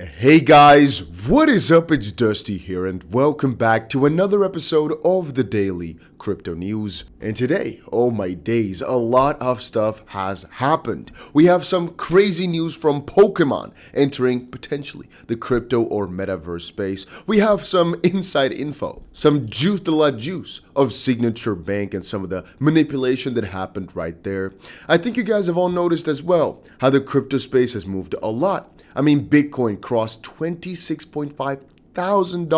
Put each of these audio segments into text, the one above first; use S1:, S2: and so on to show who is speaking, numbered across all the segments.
S1: Hey guys, what is up? It's Dusty here and welcome back to another episode of the Daily Crypto News. And today, oh my days, a lot of stuff has happened. We have some crazy news from Pokemon entering potentially the crypto or metaverse space. We have some inside info, some juice de la juice of Signature Bank and some of the manipulation that happened right there. I think you guys have all noticed as well how the crypto space has moved a lot. I mean, Bitcoin crossed $26.5 thousand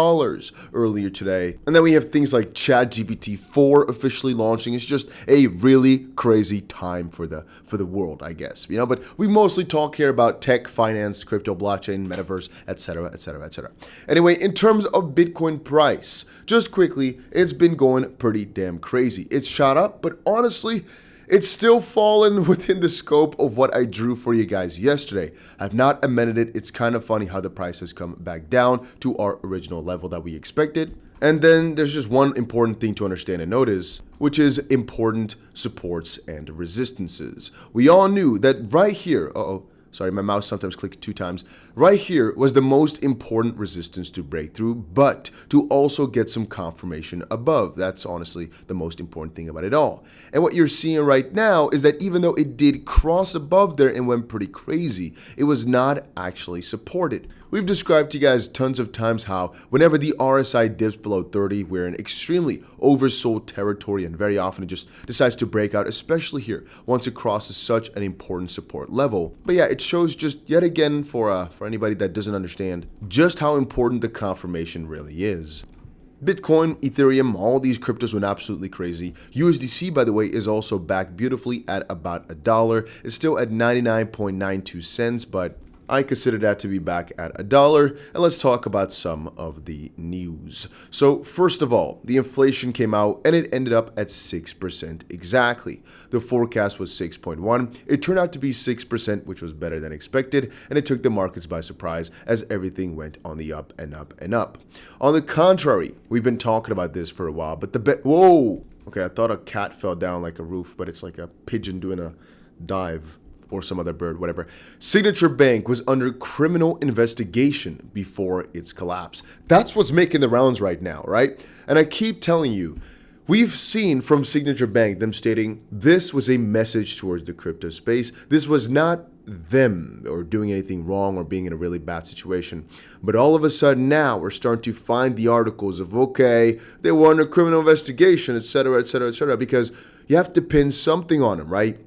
S1: earlier today. And then we have things like ChatGPT 4 officially launching. It's just a really crazy time for the world, I guess. But we mostly talk here about tech, finance, crypto, blockchain, metaverse, etc., etc., etc. Anyway, in terms of Bitcoin price, just quickly, it's been going pretty damn crazy. It's shot up, but honestly, it's still fallen within the scope of what I drew for you guys yesterday. I've not amended it. It's kind of funny how the price has come back down to our original level that we expected. And then there's just one important thing to understand and notice, which is important supports and resistances. We all knew that right here, sorry, my mouse sometimes clicks 2 times. Right here was the most important resistance to break through, but to also get some confirmation above. That's honestly the most important thing about it all. And what you're seeing right now is that even though it did cross above there and went pretty crazy, it was not actually supported. We've described to you guys tons of times how whenever the RSI dips below 30, we're in extremely oversold territory, and very often it just decides to break out, especially here once it crosses such an important support level. But yeah, it shows just yet again for anybody that doesn't understand just how important the confirmation really is. Bitcoin, Ethereum, all these cryptos went absolutely crazy. USDC, by the way, is also back beautifully at about $1. It's still at 99.92 cents, but I consider that to be back at $1, and let's talk about some of the news. So first of all, the inflation came out and it ended up at 6% exactly. The forecast was 6.1. It turned out to be 6%, which was better than expected, and it took the markets by surprise as everything went on the up and up and up. On the contrary, we've been talking about this for a while, but whoa! Okay, I thought a cat fell down like a roof, but it's like a pigeon doing a dive. Or some other bird, whatever. Signature Bank was under criminal investigation before its collapse. That's what's making the rounds right now, right? And I keep telling you, we've seen from Signature Bank them stating this was a message towards the crypto space. This was not them or doing anything wrong or being in a really bad situation. But all of a sudden now we're starting to find the articles of, okay, they were under criminal investigation, etc., etc., etc., because you have to pin something on them, right?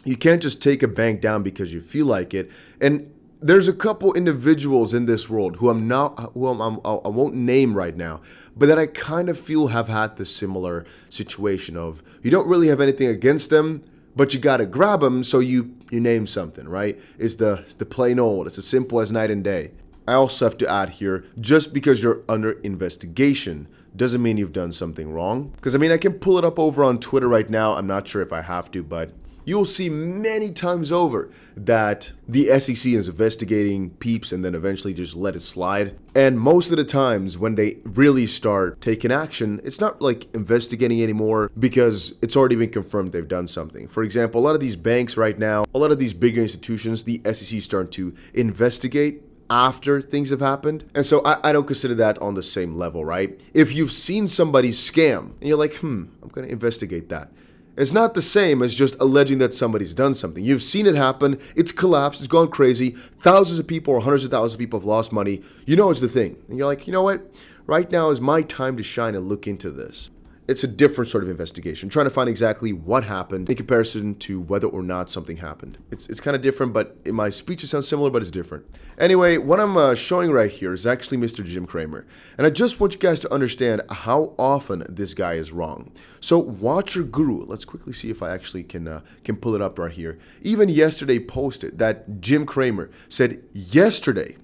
S1: You can't just take a bank down because you feel like it. And there's a couple individuals in this world who I won't name right now, but that I kind of feel have had the similar situation of you don't really have anything against them, but you got to grab them, so you name something, right? It's the plain old. It's as simple as night and day. I also have to add here, just because you're under investigation doesn't mean you've done something wrong. Because I can pull it up over on Twitter right now. I'm not sure if I have to, but you'll see many times over that the SEC is investigating peeps and then eventually just let it slide. And most of the times when they really start taking action, it's not like investigating anymore because it's already been confirmed they've done something. For example, a lot of these banks right now, a lot of these bigger institutions, the SEC is starting to investigate after things have happened. And so I don't consider that on the same level, right? If you've seen somebody scam and you're like, I'm going to investigate that. It's not the same as just alleging that somebody's done something. You've seen it happen. It's collapsed. It's gone crazy. Thousands of people or hundreds of thousands of people have lost money. You know it's the thing. And you're like, you know what? Right now is my time to shine and look into this. It's a different sort of investigation, trying to find exactly what happened in comparison to whether or not something happened. It's kind of different, but in my speech it sounds similar, but it's different. Anyway, what I'm showing right here is actually Mr. Jim Cramer. And I just want you guys to understand how often this guy is wrong. So watch your guru. Let's quickly see if I actually can pull it up right here. Even yesterday posted that Jim Cramer said yesterday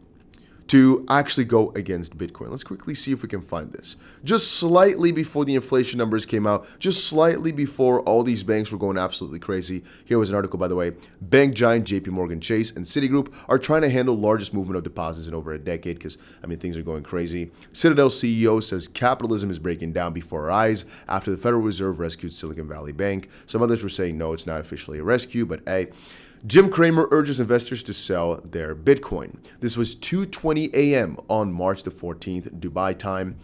S1: to actually go against Bitcoin. Let's quickly see if we can find this. Just slightly before the inflation numbers came out, just slightly before all these banks were going absolutely crazy. Here was an article, by the way. Bank giant JP Morgan Chase and Citigroup are trying to handle largest movement of deposits in over a decade because, things are going crazy. Citadel CEO says capitalism is breaking down before our eyes after the Federal Reserve rescued Silicon Valley Bank. Some others were saying, no, it's not officially a rescue, but hey, Jim Cramer urges investors to sell their Bitcoin. This was 2:20 a.m. on March the 14th, Dubai time.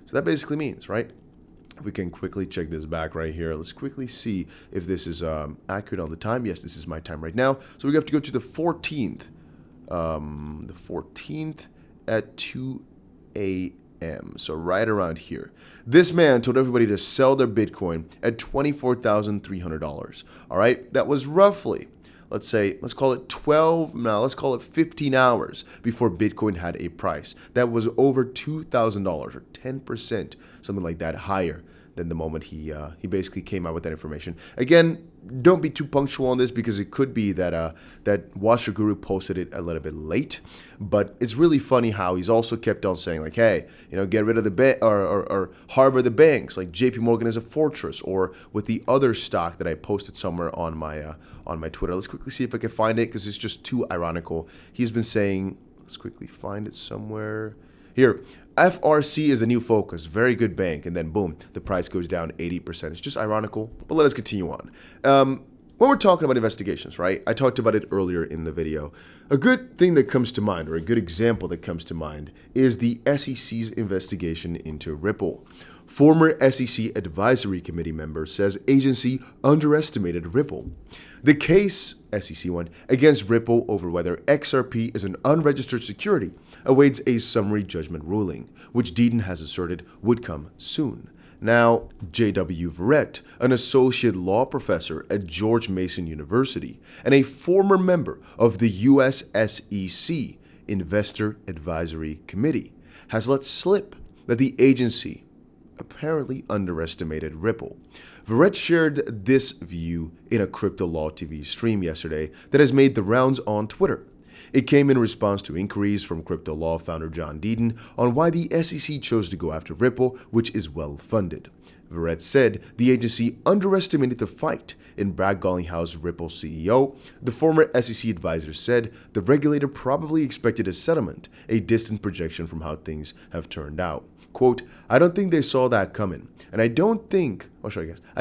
S1: So that basically means, right? If we can quickly check this back right here, let's quickly see if this is accurate on the time. Yes, this is my time right now. So we have to go to the 14th. The 14th at 2 a.m. So right around here. This man told everybody to sell their Bitcoin at $24,300. All right, that was roughly, let's call it 12, now let's call it 15 hours before Bitcoin had a price that was over $2,000 or 10%, something like that, higher than the moment he basically came out with that information. Again, don't be too punctual on this because it could be that that Watch Your Guru posted it a little bit late. But it's really funny how he's also kept on saying like, hey, get rid of the or harbor the banks. Like JP Morgan is a fortress, or with the other stock that I posted somewhere on my Twitter. Let's quickly see if I can find it because it's just too ironical. He's been saying, let's quickly find it somewhere. Here, FRC is the new focus, very good bank, and then boom, the price goes down 80%. It's just ironical, but let us continue on. When we're talking about investigations, right, I talked about it earlier in the video. A good thing that comes to mind, or a good example that comes to mind, is the SEC's investigation into Ripple. Former SEC Advisory Committee member says agency underestimated Ripple. The case, SEC one, against Ripple over whether XRP is an unregistered security awaits a summary judgment ruling, which Deaton has asserted would come soon. Now, J.W. Verrett, an associate law professor at George Mason University and a former member of the US SEC Investor Advisory Committee, has let slip that the agency apparently underestimated Ripple. Verrett shared this view in a Crypto Law TV stream yesterday that has made the rounds on Twitter. It came in response to inquiries from Crypto Law founder John Deaton on why the SEC chose to go after Ripple, which is well funded. Verrett said the agency underestimated the fight. In Brad Garlinghouse, Ripple's CEO, the former SEC advisor said the regulator probably expected a settlement, a distant projection from how things have turned out. Quote, I don't think they saw that coming. And I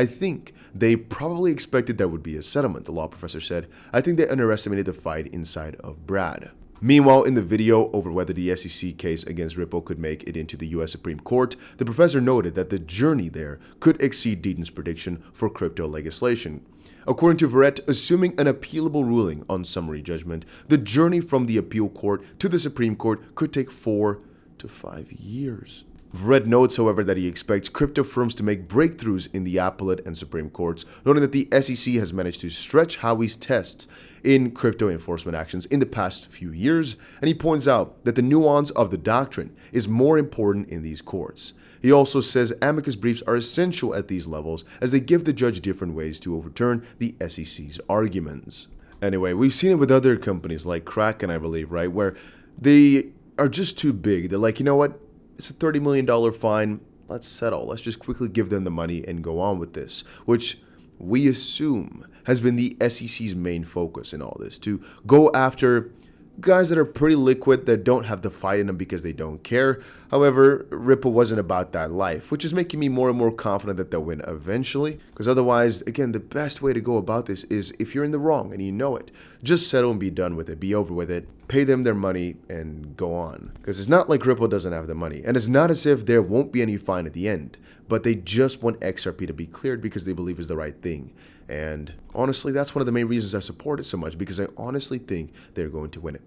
S1: think they probably expected there would be a settlement, the law professor said. I think they underestimated the fight inside of Brad. Meanwhile, in the video over whether the SEC case against Ripple could make it into the U.S. Supreme Court, the professor noted that the journey there could exceed Deaton's prediction for crypto legislation. According to Verrett, assuming an appealable ruling on summary judgment, the journey from the appeal court to the Supreme Court could take 4 to 5 years. Verrett notes, however, that he expects crypto firms to make breakthroughs in the appellate and Supreme Courts, noting that the SEC has managed to stretch Howey's tests in crypto enforcement actions in the past few years, and he points out that the nuance of the doctrine is more important in these courts. He also says amicus briefs are essential at these levels as they give the judge different ways to overturn the SEC's arguments. Anyway, we've seen it with other companies like Kraken, I believe, right, where they are just too big. They're like, you know what? It's a $30 million fine. Let's settle. Let's just quickly give them the money and go on with this, which we assume has been the SEC's main focus in all this, to go after guys that are pretty liquid, that don't have the fight in them because they don't care. However, Ripple wasn't about that life, which is making me more and more confident that they'll win eventually. Because otherwise, again, the best way to go about this is if you're in the wrong and you know it, just settle and be done with it, be over with it, pay them their money and go on. Because it's not like Ripple doesn't have the money. And it's not as if there won't be any fine at the end, but they just want XRP to be cleared because they believe is the right thing. And honestly, that's one of the main reasons I support it so much, because I honestly think they're going to win it.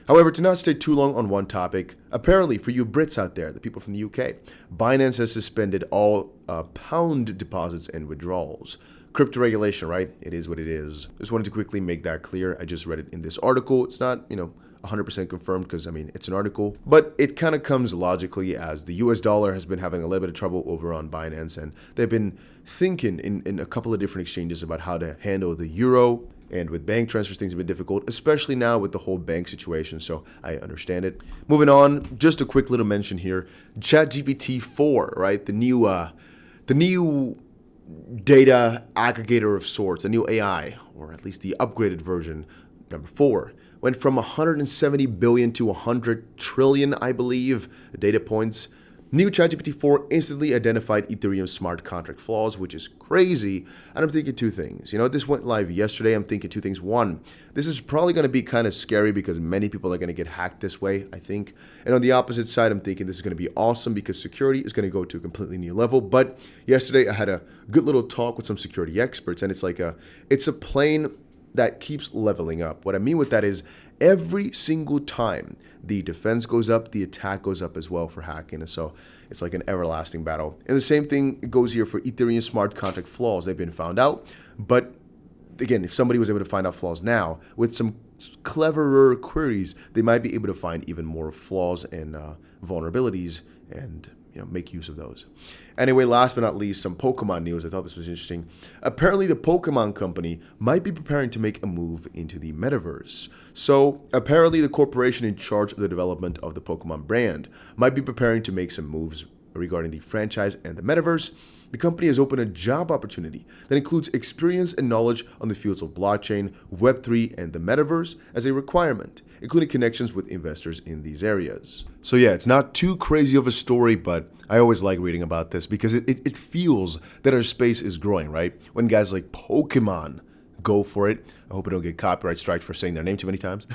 S1: However, to not stay too long on one topic, apparently for you Brits out there, the people from the UK, Binance has suspended all pound deposits and withdrawals. Crypto regulation, right? It is what it is. Just wanted to quickly make that clear. I just read it in this article. It's not, 100% confirmed because, it's an article. But it kind of comes logically as the US dollar has been having a little bit of trouble over on Binance. And they've been thinking in a couple of different exchanges about how to handle the euro. And with bank transfers, things have been difficult, especially now with the whole bank situation. So I understand it. Moving on, just a quick little mention here. ChatGPT 4, right? The new data aggregator of sorts, a new AI, or at least the upgraded version, number 4, went from 170 billion to 100 trillion, I believe, data points. New ChatGPT 4 instantly identified Ethereum smart contract flaws, which is crazy. And I'm thinking two things. This went live yesterday. I'm thinking two things. One, this is probably going to be kind of scary because many people are going to get hacked this way, I think. And on the opposite side, I'm thinking this is going to be awesome because security is going to go to a completely new level. But yesterday, I had a good little talk with some security experts, and it's a plane that keeps leveling up. What I mean with that is every single time the defense goes up, the attack goes up as well for hacking. And so it's like an everlasting battle. And the same thing goes here for Ethereum smart contract flaws. They've been found out. But again, if somebody was able to find out flaws now with some cleverer queries, they might be able to find even more flaws and vulnerabilities and make use of those. Anyway, last but not least, some Pokemon news. I thought this was interesting. Apparently, the Pokemon company might be preparing to make a move into the metaverse. So, apparently, the corporation in charge of the development of the Pokemon brand might be preparing to make some moves regarding the franchise and the metaverse. The company has opened a job opportunity that includes experience and knowledge on the fields of blockchain, Web3, and the metaverse as a requirement, including connections with investors in these areas. So yeah, it's not too crazy of a story, but I always like reading about this because it feels that our space is growing, right? When guys like Pokemon go for it. I hope I don't get copyright striked for saying their name too many times.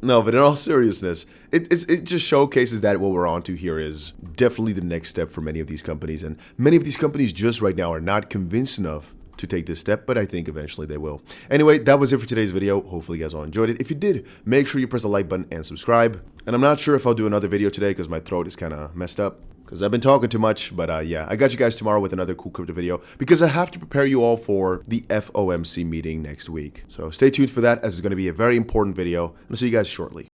S1: No, but in all seriousness, it just showcases that what we're onto here is definitely the next step for many of these companies. And many of these companies just right now are not convinced enough to take this step, but I think eventually they will. Anyway, that was it for today's video. Hopefully you guys all enjoyed it. If you did, make sure you press the like button and subscribe. And I'm not sure if I'll do another video today because my throat is kind of messed up because I've been talking too much, but yeah, I got you guys tomorrow with another cool crypto video because I have to prepare you all for the FOMC meeting next week. So stay tuned for that as it's going to be a very important video. And I'll see you guys shortly.